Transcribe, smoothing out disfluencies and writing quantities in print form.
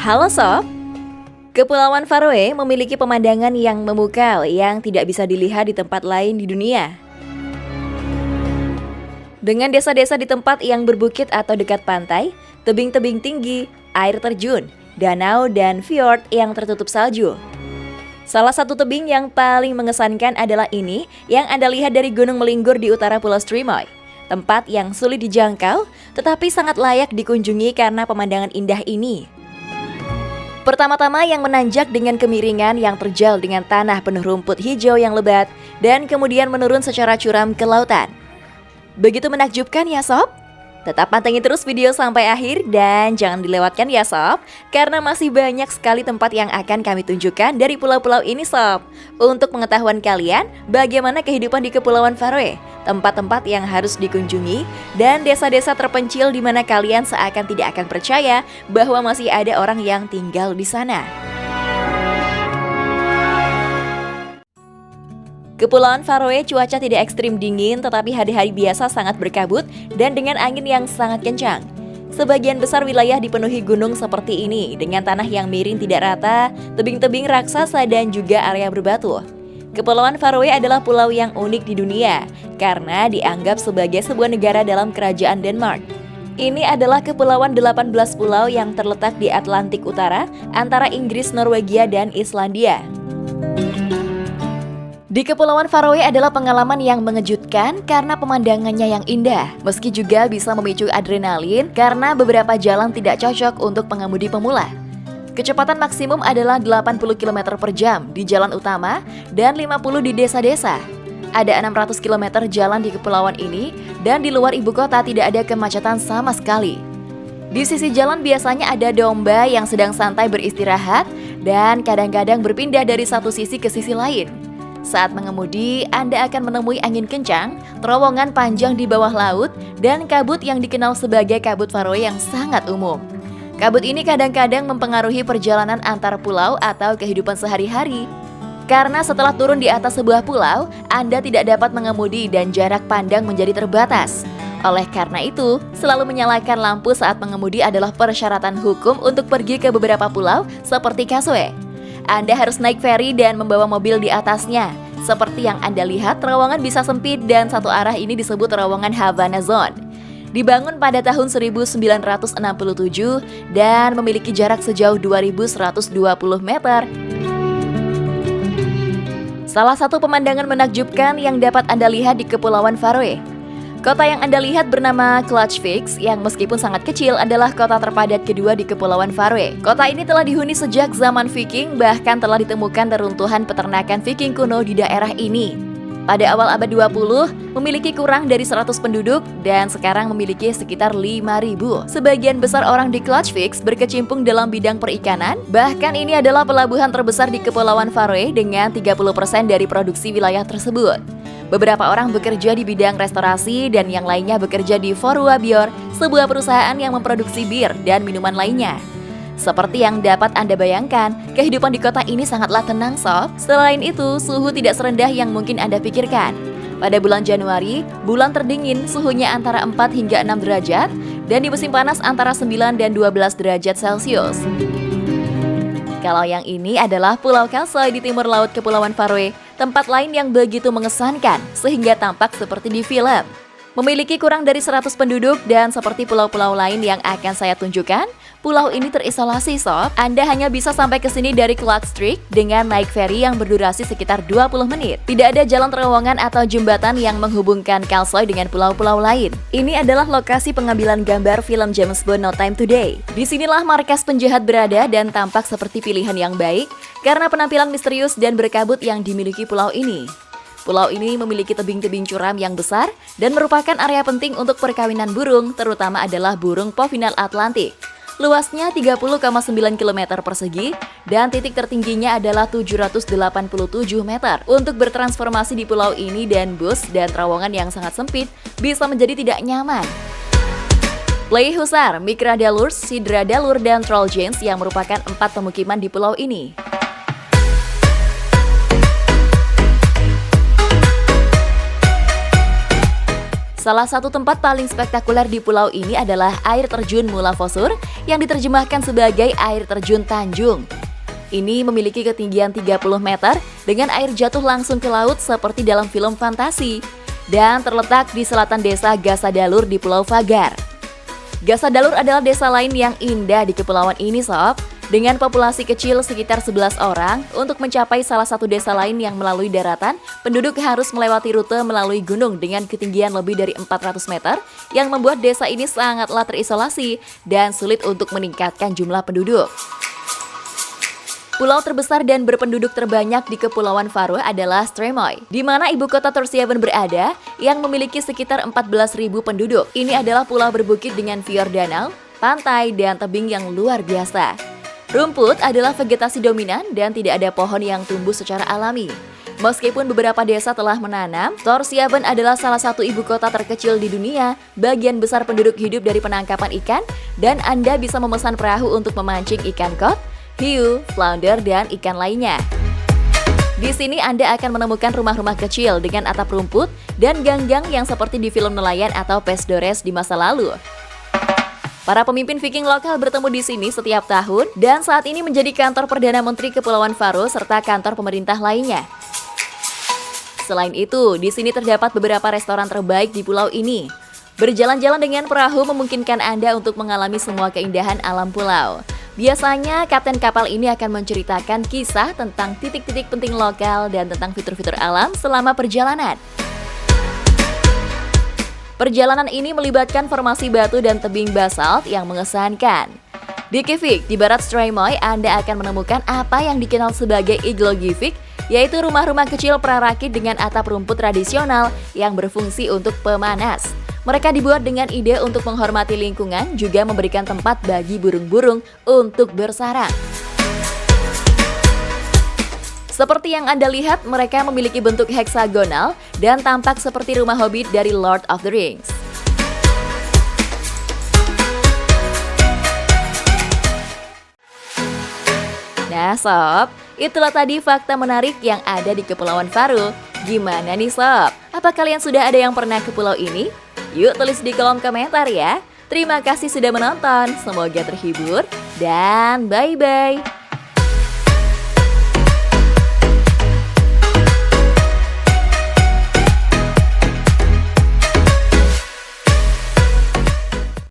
Halo Sob, Kepulauan Faroe memiliki pemandangan yang memukau yang tidak bisa dilihat di tempat lain di dunia. Dengan desa-desa di tempat yang berbukit atau dekat pantai, tebing-tebing tinggi, air terjun, danau, dan fjord yang tertutup salju. Salah satu tebing yang paling mengesankan adalah ini yang Anda lihat dari Gunung Melinggur di utara Pulau Strimoy. Tempat yang sulit dijangkau, tetapi sangat layak dikunjungi karena pemandangan indah ini. Pertama-tama yang menanjak dengan kemiringan yang terjal dengan tanah penuh rumput hijau yang lebat dan kemudian menurun secara curam ke lautan. Begitu menakjubkan ya Sob? Tetap pantengin terus video sampai akhir dan jangan dilewatkan ya Sob, karena masih banyak sekali tempat yang akan kami tunjukkan dari pulau-pulau ini Sob. Untuk pengetahuan kalian, bagaimana kehidupan di Kepulauan Faroe, tempat-tempat yang harus dikunjungi, dan desa-desa terpencil di mana kalian seakan tidak akan percaya bahwa masih ada orang yang tinggal di sana. Kepulauan Faroe cuaca tidak ekstrim dingin, tetapi hari-hari biasa sangat berkabut dan dengan angin yang sangat kencang. Sebagian besar wilayah dipenuhi gunung seperti ini, dengan tanah yang miring tidak rata, tebing-tebing raksasa dan juga area berbatu. Kepulauan Faroe adalah pulau yang unik di dunia, karena dianggap sebagai sebuah negara dalam kerajaan Denmark. Ini adalah kepulauan 18 pulau yang terletak di Atlantik Utara, antara Inggris, Norwegia, dan Islandia. Di Kepulauan Faroe adalah pengalaman yang mengejutkan karena pemandangannya yang indah, meski juga bisa memicu adrenalin karena beberapa jalan tidak cocok untuk pengemudi pemula. Kecepatan maksimum adalah 80 km per jam di jalan utama dan 50 di desa-desa. Ada 600 km jalan di kepulauan ini dan di luar ibu kota tidak ada kemacetan sama sekali. Di sisi jalan biasanya ada domba yang sedang santai beristirahat dan kadang-kadang berpindah dari satu sisi ke sisi lain. Saat mengemudi, Anda akan menemui angin kencang, terowongan panjang di bawah laut, dan kabut yang dikenal sebagai kabut Faroe yang sangat umum. Kabut ini kadang-kadang mempengaruhi perjalanan antar pulau atau kehidupan sehari-hari. Karena setelah turun di atas sebuah pulau, Anda tidak dapat mengemudi dan jarak pandang menjadi terbatas. Oleh karena itu, selalu menyalakan lampu saat mengemudi adalah persyaratan hukum untuk pergi ke beberapa pulau seperti Kasue. Anda harus naik feri dan membawa mobil di atasnya. Seperti yang Anda lihat, terowongan bisa sempit dan satu arah ini disebut terowongan Havana Zone. Dibangun pada tahun 1967 dan memiliki jarak sejauh 2120 meter. Salah satu pemandangan menakjubkan yang dapat Anda lihat di Kepulauan Faroe. Kota yang Anda lihat bernama Klaksvik yang meskipun sangat kecil adalah kota terpadat kedua di Kepulauan Faroe. Kota ini telah dihuni sejak zaman Viking, bahkan telah ditemukan reruntuhan peternakan Viking kuno di daerah ini. Pada awal abad 20, memiliki kurang dari 100 penduduk dan sekarang memiliki sekitar 5.000. Sebagian besar orang di Klaksvik berkecimpung dalam bidang perikanan, bahkan ini adalah pelabuhan terbesar di Kepulauan Faroe dengan 30% dari produksi wilayah tersebut. Beberapa orang bekerja di bidang restorasi dan yang lainnya bekerja di Forua Bior, sebuah perusahaan yang memproduksi bir dan minuman lainnya. Seperti yang dapat Anda bayangkan, kehidupan di kota ini sangatlah tenang Sob. Selain itu, suhu tidak serendah yang mungkin Anda pikirkan. Pada bulan Januari, bulan terdingin suhunya antara 4 hingga 6 derajat dan di musim panas antara 9 dan 12 derajat Celcius. Kalau yang ini adalah Pulau Kasoi di timur laut Kepulauan Faroe, tempat lain yang begitu mengesankan sehingga tampak seperti di film. Memiliki kurang dari 100 penduduk dan seperti pulau-pulau lain yang akan saya tunjukkan, pulau ini terisolasi Sob. Anda hanya bisa sampai ke sini dari Klaksvik dengan naik feri yang berdurasi sekitar 20 menit. Tidak ada jalan terowongan atau jembatan yang menghubungkan Kasoi dengan pulau-pulau lain. Ini adalah lokasi pengambilan gambar film James Bond No Time to Die. Disinilah markas penjahat berada dan tampak seperti pilihan yang baik karena penampilan misterius dan berkabut yang dimiliki pulau ini. Pulau ini memiliki tebing-tebing curam yang besar dan merupakan area penting untuk perkawinan burung, terutama adalah burung povinal Atlantik. Luasnya 30,9 km persegi dan titik tertingginya adalah 787 meter. Untuk bertransformasi di pulau ini dan bus dan terowongan yang sangat sempit bisa menjadi tidak nyaman. Plei Husar, Mikra Dalur, Sidra Dalur, dan Troll Janes yang merupakan 4 pemukiman di pulau ini. Salah satu tempat paling spektakuler di pulau ini adalah air terjun Mulafosur yang diterjemahkan sebagai air terjun Tanjung. Ini memiliki ketinggian 30 meter dengan air jatuh langsung ke laut seperti dalam film fantasi dan terletak di selatan desa Gasadalur di Pulau Fagar. Gasadalur adalah desa lain yang indah di kepulauan ini sob. Dengan populasi kecil sekitar 11 orang, untuk mencapai salah satu desa lain yang melalui daratan, penduduk harus melewati rute melalui gunung dengan ketinggian lebih dari 400 meter yang membuat desa ini sangatlah terisolasi dan sulit untuk meningkatkan jumlah penduduk. Pulau terbesar dan berpenduduk terbanyak di Kepulauan Faroe adalah Streymoy, di mana ibu kota Tórshavn berada, yang memiliki sekitar 14.000 penduduk. Ini adalah pulau berbukit dengan fjord danau, pantai, dan tebing yang luar biasa. Rumput adalah vegetasi dominan dan tidak ada pohon yang tumbuh secara alami. Meskipun beberapa desa telah menanam, Tórshavn adalah salah satu ibu kota terkecil di dunia. Bagian besar penduduk hidup dari penangkapan ikan, dan Anda bisa memesan perahu untuk memancing ikan kod, hiu, flounder, dan ikan lainnya. Di sini Anda akan menemukan rumah-rumah kecil dengan atap rumput dan gang-gang yang seperti di film nelayan atau Pesdores di masa lalu. Para pemimpin Viking lokal bertemu di sini setiap tahun dan saat ini menjadi kantor Perdana Menteri Kepulauan Faroe serta kantor pemerintah lainnya. Selain itu, di sini terdapat beberapa restoran terbaik di pulau ini. Berjalan-jalan dengan perahu memungkinkan Anda untuk mengalami semua keindahan alam pulau. Biasanya, kapten kapal ini akan menceritakan kisah tentang titik-titik penting lokal dan tentang fitur-fitur alam selama perjalanan. Perjalanan ini melibatkan formasi batu dan tebing basalt yang mengesankan. Di Kivik, di barat Streymoy, Anda akan menemukan apa yang dikenal sebagai Iglo Kivik, yaitu rumah-rumah kecil prarakit dengan atap rumput tradisional yang berfungsi untuk pemanas. Mereka dibuat dengan ide untuk menghormati lingkungan, juga memberikan tempat bagi burung-burung untuk bersarang. Seperti yang Anda lihat, mereka memiliki bentuk heksagonal dan tampak seperti rumah hobbit dari Lord of the Rings. Nah sob, itulah tadi fakta menarik yang ada di Kepulauan Faroe. Gimana nih sob? Apa kalian sudah ada yang pernah ke pulau ini? Yuk tulis di kolom komentar ya. Terima kasih sudah menonton, semoga terhibur, dan bye-bye.